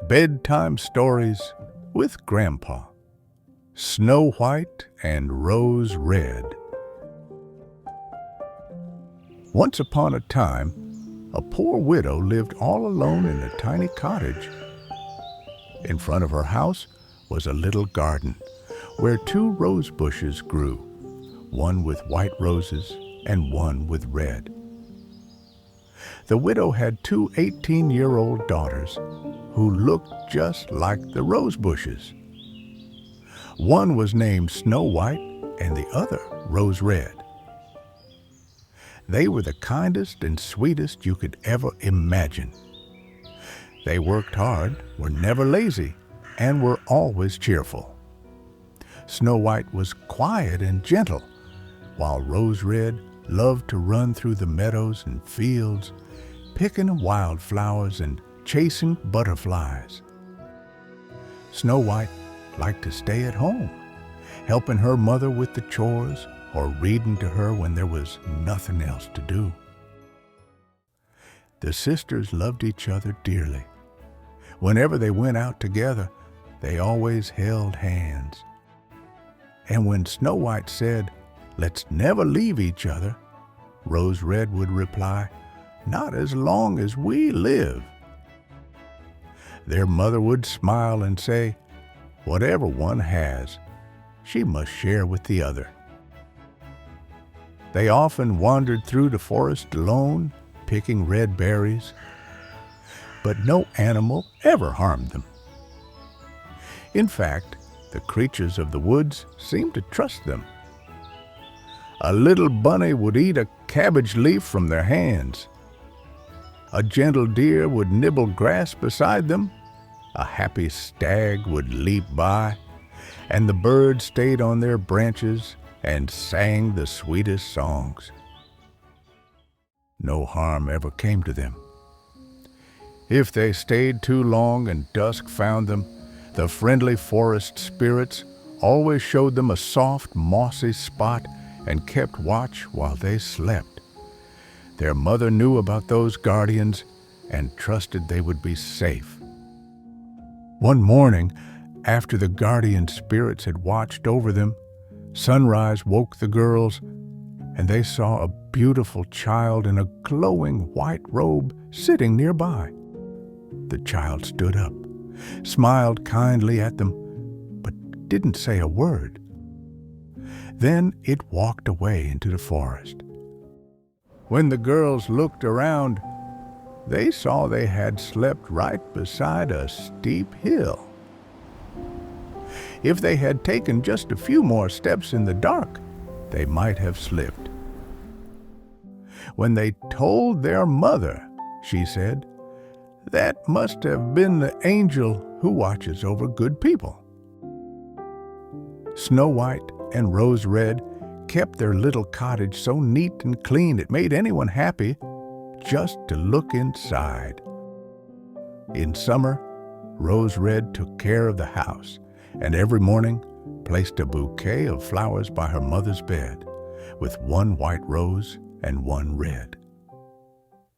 Bedtime Stories with Grandpa. Snow White and Rose Red. Once upon a time, a poor widow lived all alone in a tiny cottage. In front of her house was a little garden where 2 rose bushes grew, one with white roses and one with red. The widow had 2 18-year-old daughters who looked just like the rose bushes. One was named Snow White and the other Rose Red. They were the kindest and sweetest you could ever imagine. They worked hard, were never lazy, and were always cheerful. Snow White was quiet and gentle, while Rose Red loved to run through the meadows and fields, picking wildflowers and chasing butterflies. Snow White liked to stay at home, helping her mother with the chores or reading to her when there was nothing else to do. The sisters loved each other dearly. Whenever they went out together, they always held hands. And when Snow White said, "Let's never leave each other," Rose Red would reply, "Not as long as we live." Their mother would smile and say, "Whatever one has, she must share with the other." They often wandered through the forest alone, picking red berries, but no animal ever harmed them. In fact, the creatures of the woods seemed to trust them. A little bunny would eat a cabbage leaf from their hands. A gentle deer would nibble grass beside them. A happy stag would leap by, and the birds stayed on their branches and sang the sweetest songs. No harm ever came to them. If they stayed too long and dusk found them, the friendly forest spirits always showed them a soft, mossy spot and kept watch while they slept. Their mother knew about those guardians and trusted they would be safe. One morning, after the guardian spirits had watched over them, sunrise woke the girls, and they saw a beautiful child in a glowing white robe sitting nearby. The child stood up, smiled kindly at them, but didn't say a word. Then it walked away into the forest. When the girls looked around, they saw they had slept right beside a steep hill. If they had taken just a few more steps in the dark, they might have slipped. When they told their mother, she said, "That must have been the angel who watches over good people." Snow White and Rose Red kept their little cottage so neat and clean it made anyone happy just to look inside. In summer, Rose Red took care of the house, and every morning placed a bouquet of flowers by her mother's bed, with one white rose and one red.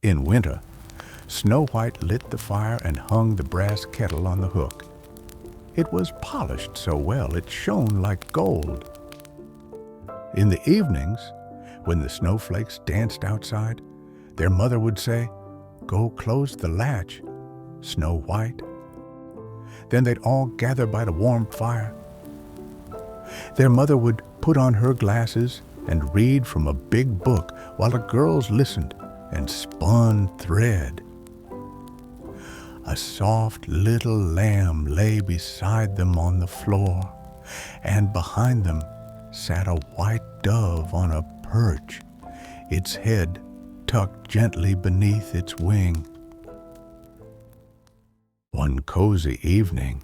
In winter, Snow White lit the fire and hung the brass kettle on the hook. It was polished so well it shone like gold. In the evenings, when the snowflakes danced outside, their mother would say, "Go close the latch, Snow White." Then they'd all gather by the warm fire. Their mother would put on her glasses and read from a big book while the girls listened and spun thread. A soft little lamb lay beside them on the floor, and behind them sat a white dove on a perch, its head tucked gently beneath its wing. One cozy evening,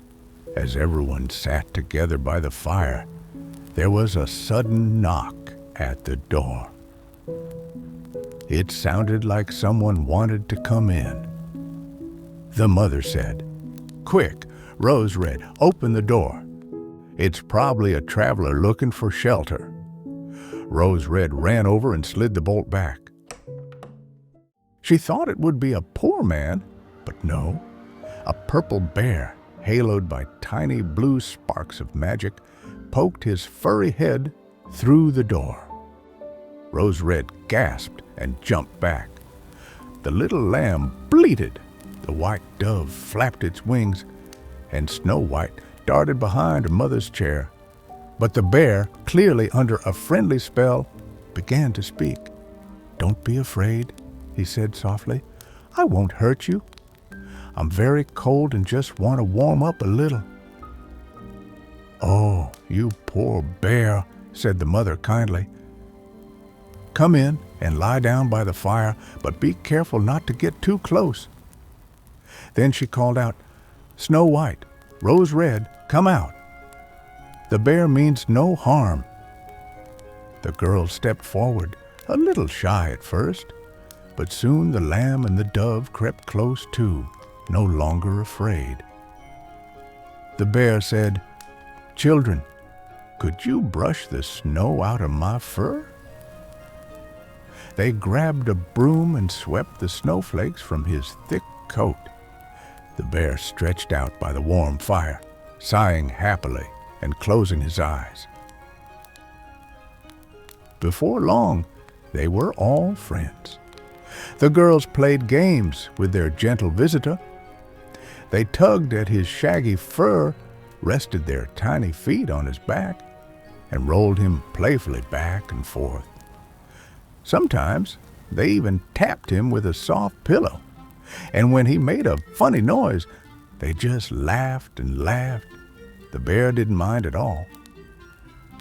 as everyone sat together by the fire, there was a sudden knock at the door. It sounded like someone wanted to come in. The mother said, "Quick, Rose Red, open the door. It's probably a traveler looking for shelter." Rose Red ran over and slid the bolt back. She thought it would be a poor man, But no, a purple bear, haloed by tiny blue sparks of magic, poked his furry head through the door. Rose-Red gasped and jumped back. The little lamb bleated, the white dove flapped its wings, and Snow White darted behind her mother's chair. But the bear, clearly under a friendly spell, began to speak. "Don't be afraid," he said softly. "I won't hurt you. I'm very cold and just want to warm up a little." "Oh, you poor bear," said the mother kindly. "Come in and lie down by the fire, but be careful not to get too close." Then she called out, "Snow White, Rose-Red, come out. The bear means no harm." The girls stepped forward, a little shy at first, but soon the lamb and the dove crept close too, no longer afraid. The bear said, "Children, could you brush the snow out of my fur?" They grabbed a broom and swept the snowflakes from his thick coat. The bear stretched out by the warm fire, sighing happily and closing his eyes. Before long, they were all friends. The girls played games with their gentle visitor. They tugged at his shaggy fur, rested their tiny feet on his back, and rolled him playfully back and forth. Sometimes they even tapped him with a soft pillow, and when he made a funny noise, they just laughed and laughed. The bear didn't mind at all.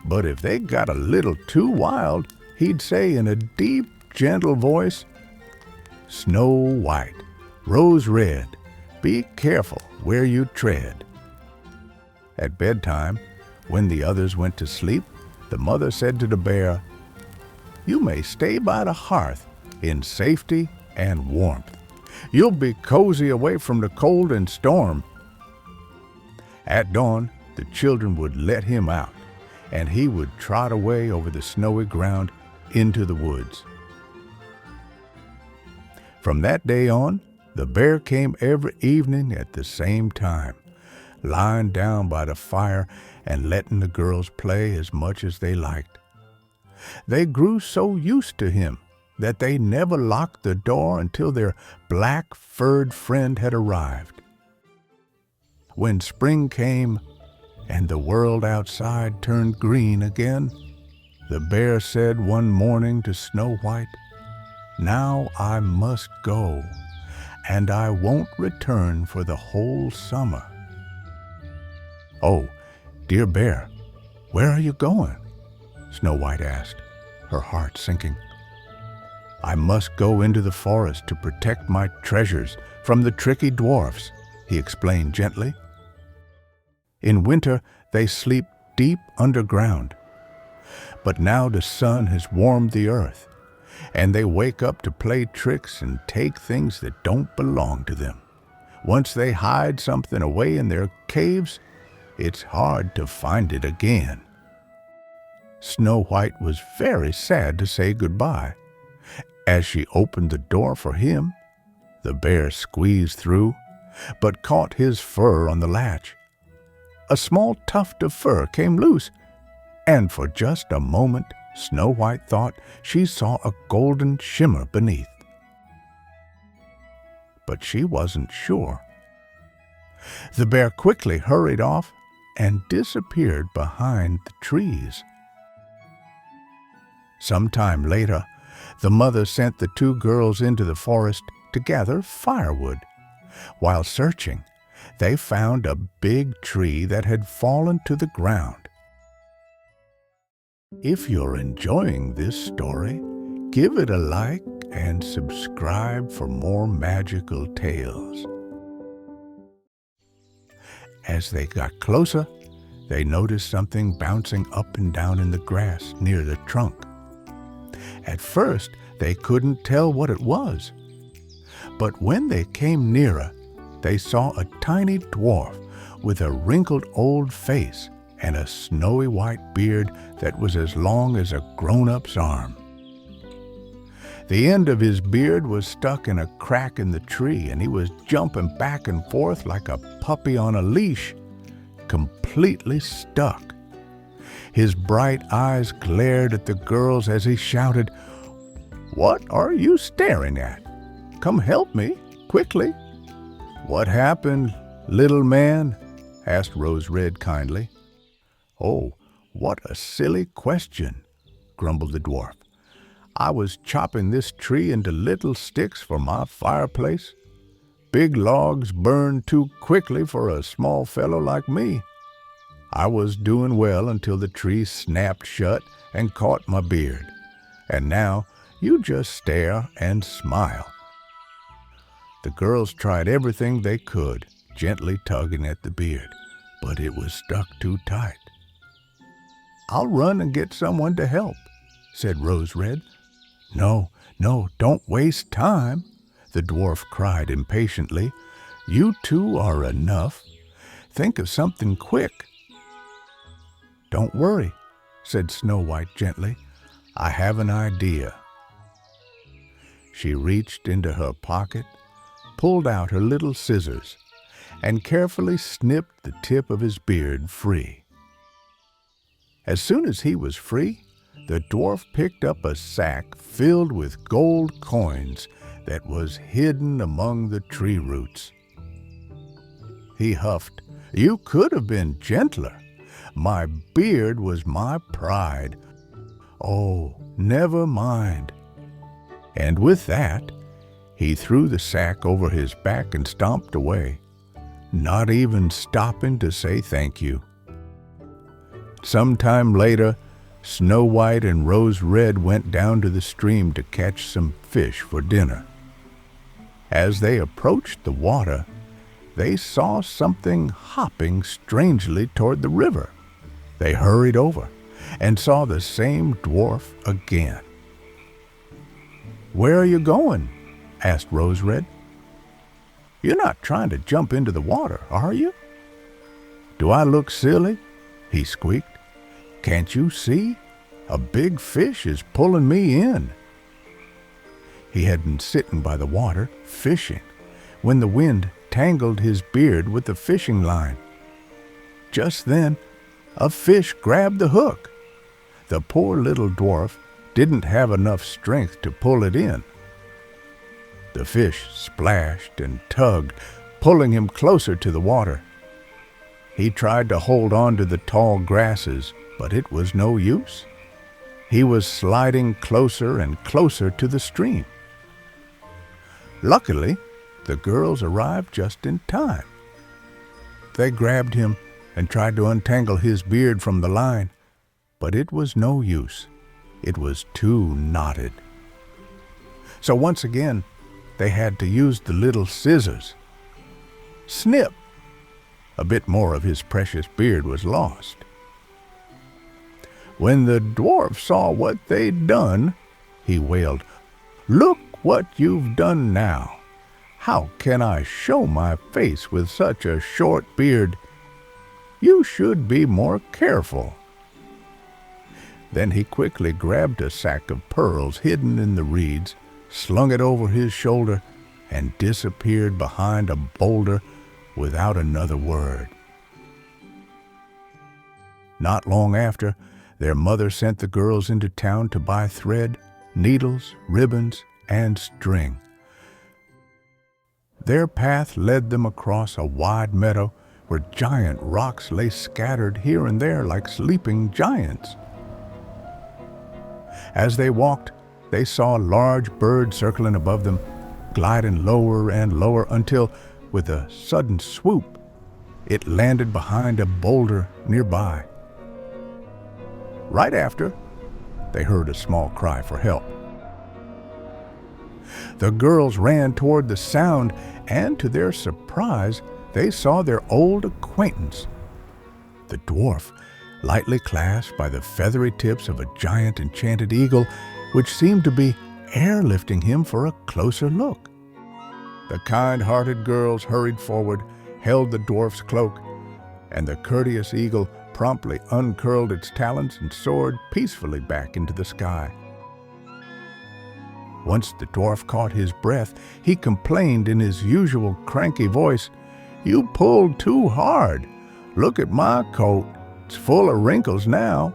But if they got a little too wild, he'd say in a deep, gentle voice, "Snow White, Rose-Red, be careful where you tread." At bedtime, when the others went to sleep, the mother said to the bear, "You may stay by the hearth in safety and warmth. You'll be cozy away from the cold and storm." At dawn, the children would let him out, and he would trot away over the snowy ground into the woods. From that day on, the bear came every evening at the same time, lying down by the fire and letting the girls play as much as they liked. They grew so used to him that they never locked the door until their black furred friend had arrived. When spring came and the world outside turned green again, the bear said one morning to Snow White, "Now I must go, and I won't return for the whole summer." "Oh, dear bear, where are you going?" Snow White asked, her heart sinking. "I must go into the forest to protect my treasures from the tricky dwarfs," he explained gently. In winter, they sleep deep underground. But now the sun has warmed the earth, and they wake up to play tricks and take things that don't belong to them. Once they hide something away in their caves, it's hard to find it again. Snow White was very sad to say goodbye. As she opened the door for him, the bear squeezed through, but caught his fur on the latch. A small tuft of fur came loose, and for just a moment, Snow White thought she saw a golden shimmer beneath. But she wasn't sure. The bear quickly hurried off and disappeared behind the trees. Sometime later, the mother sent the two girls into the forest to gather firewood. While searching, they found a big tree that had fallen to the ground. If you're enjoying this story, give it a like and subscribe for more magical tales. As they got closer, they noticed something bouncing up and down in the grass near the trunk. At first, they couldn't tell what it was. But when they came nearer, they saw a tiny dwarf with a wrinkled old face and a snowy white beard that was as long as a grown-up's arm. The end of his beard was stuck in a crack in the tree, and he was jumping back and forth like a puppy on a leash, completely stuck. His bright eyes glared at the girls as he shouted, "What are you staring at? Come help me, quickly." "What happened, little man?" asked Rose-Red kindly. "Oh, what a silly question," grumbled the dwarf. "I was chopping this tree into little sticks for my fireplace. Big logs burn too quickly for a small fellow like me. I was doing well until the tree snapped shut and caught my beard. And now you just stare and smile." The girls tried everything they could, gently tugging at the beard, but it was stuck too tight. "I'll run and get someone to help," said Rose-Red. No, don't waste time," the dwarf cried impatiently. "You two are enough. Think of something quick." "Don't worry," said Snow White gently. "I have an idea." She reached into her pocket, pulled out her little scissors, and carefully snipped the tip of his beard free. As soon as he was free, the dwarf picked up a sack filled with gold coins that was hidden among the tree roots. He huffed, "You could have been gentler. My beard was my pride. Oh, never mind." And with that, he threw the sack over his back and stomped away, not even stopping to say thank you. Sometime later, Snow White and Rose-Red went down to the stream to catch some fish for dinner. As they approached the water, they saw something hopping strangely toward the river. They hurried over and saw the same dwarf again. "Where are you going?" asked Rose-Red. "You're not trying to jump into the water, are you?" "Do I look silly?" he squeaked. "Can't you see? A big fish is pulling me in." He had been sitting by the water, fishing, when the wind tangled his beard with the fishing line. Just then, a fish grabbed the hook. The poor little dwarf didn't have enough strength to pull it in. The fish splashed and tugged, pulling him closer to the water. He tried to hold on to the tall grasses, but it was no use. He was sliding closer and closer to the stream. Luckily, the girls arrived just in time. They grabbed him and tried to untangle his beard from the line, but it was no use. It was too knotted. So once again, they had to use the little scissors. Snip! A bit more of his precious beard was lost. When the dwarf saw what they'd done, he wailed, "Look what you've done now! How can I show my face with such a short beard? You should be more careful." Then he quickly grabbed a sack of pearls hidden in the reeds, slung it over his shoulder, and disappeared behind a boulder without another word. Not long after, their mother sent the girls into town to buy thread, needles, ribbons, and string. Their path led them across a wide meadow where giant rocks lay scattered here and there like sleeping giants. As they walked, they saw a large bird circling above them, gliding lower and lower until, with a sudden swoop, it landed behind a boulder nearby. Right after, they heard a small cry for help. The girls ran toward the sound, and to their surprise, they saw their old acquaintance, the dwarf, lightly clasped by the feathery tips of a giant enchanted eagle, which seemed to be airlifting him for a closer look. The kind-hearted girls hurried forward, held the dwarf's cloak, and the courteous eagle promptly uncurled its talons and soared peacefully back into the sky. Once the dwarf caught his breath, he complained in his usual cranky voice, "You pulled too hard. Look at my coat. It's full of wrinkles now."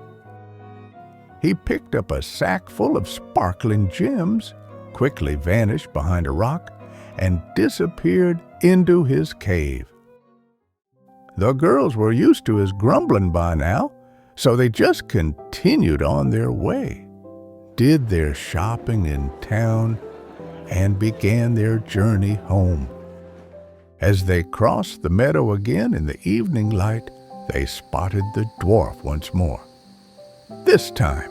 He picked up a sack full of sparkling gems, quickly vanished behind a rock, and disappeared into his cave. The girls were used to his grumbling by now, so they just continued on their way, did their shopping in town, and began their journey home. As they crossed the meadow again in the evening light, they spotted the dwarf once more. This time,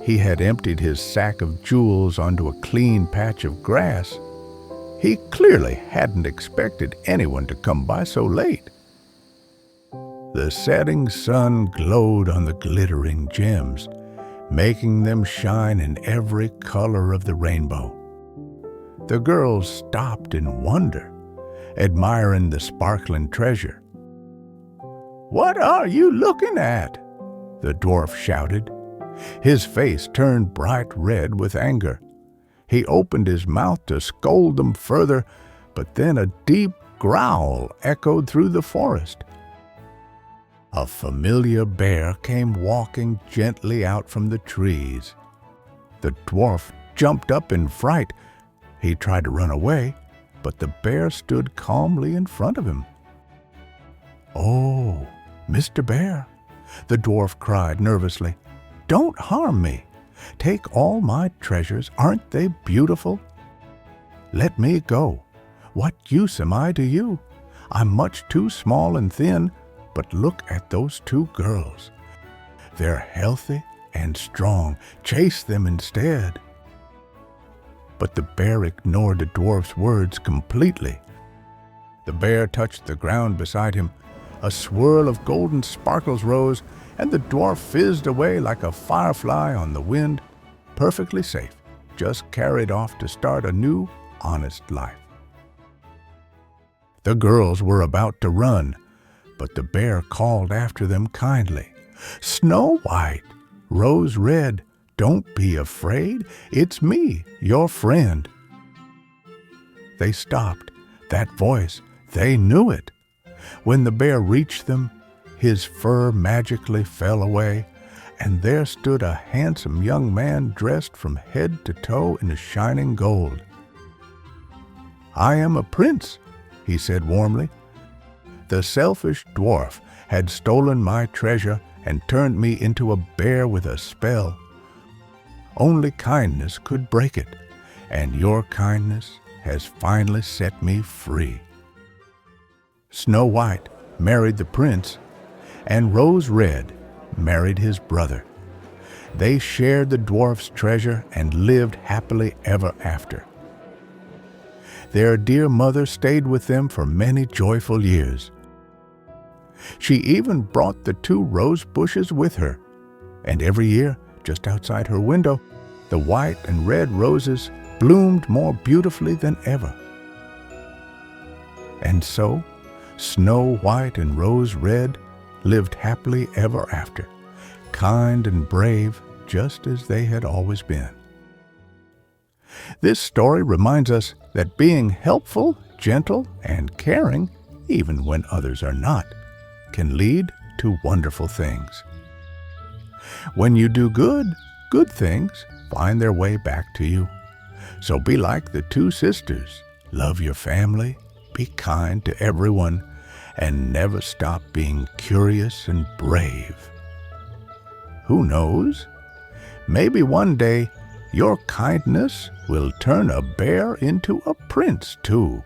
he had emptied his sack of jewels onto a clean patch of grass. He clearly hadn't expected anyone to come by so late. The setting sun glowed on the glittering gems, making them shine in every color of the rainbow. The girls stopped in wonder, admiring the sparkling treasure. "What are you looking at?" the dwarf shouted. His face turned bright red with anger. He opened his mouth to scold them further, but then a deep growl echoed through the forest. A familiar bear came walking gently out from the trees. The dwarf jumped up in fright. He tried to run away, but the bear stood calmly in front of him. "Oh, Mr. Bear," the dwarf cried nervously, "don't harm me. Take all my treasures. Aren't they beautiful? Let me go. What use am I to you? I'm much too small and thin, but look at those two girls. They're healthy and strong. Chase them instead." But the bear ignored the dwarf's words completely. The bear touched the ground beside him. A swirl of golden sparkles rose, and the dwarf fizzed away like a firefly on the wind, perfectly safe, just carried off to start a new, honest life. The girls were about to run, but the bear called after them kindly, "Snow White, Rose Red, don't be afraid. It's me, your friend." They stopped. That voice, they knew it. When the bear reached them, his fur magically fell away, and there stood a handsome young man dressed from head to toe in shining gold. "I am a prince," he said warmly. "The selfish dwarf had stolen my treasure and turned me into a bear with a spell. Only kindness could break it, and your kindness has finally set me free." Snow White married the prince, and Rose Red married his brother. They shared the dwarf's treasure and lived happily ever after. Their dear mother stayed with them for many joyful years. She even brought the two rose bushes with her, and every year, just outside her window, the white and red roses bloomed more beautifully than ever. And so, Snow White and Rose Red lived happily ever after, kind and brave, just as they had always been. This story reminds us that being helpful, gentle, and caring, even when others are not, can lead to wonderful things. When you do good, good things find their way back to you. So be like the two sisters. Love your family, be kind to everyone, and never stop being curious and brave. Who knows? Maybe one day your kindness will turn a bear into a prince too.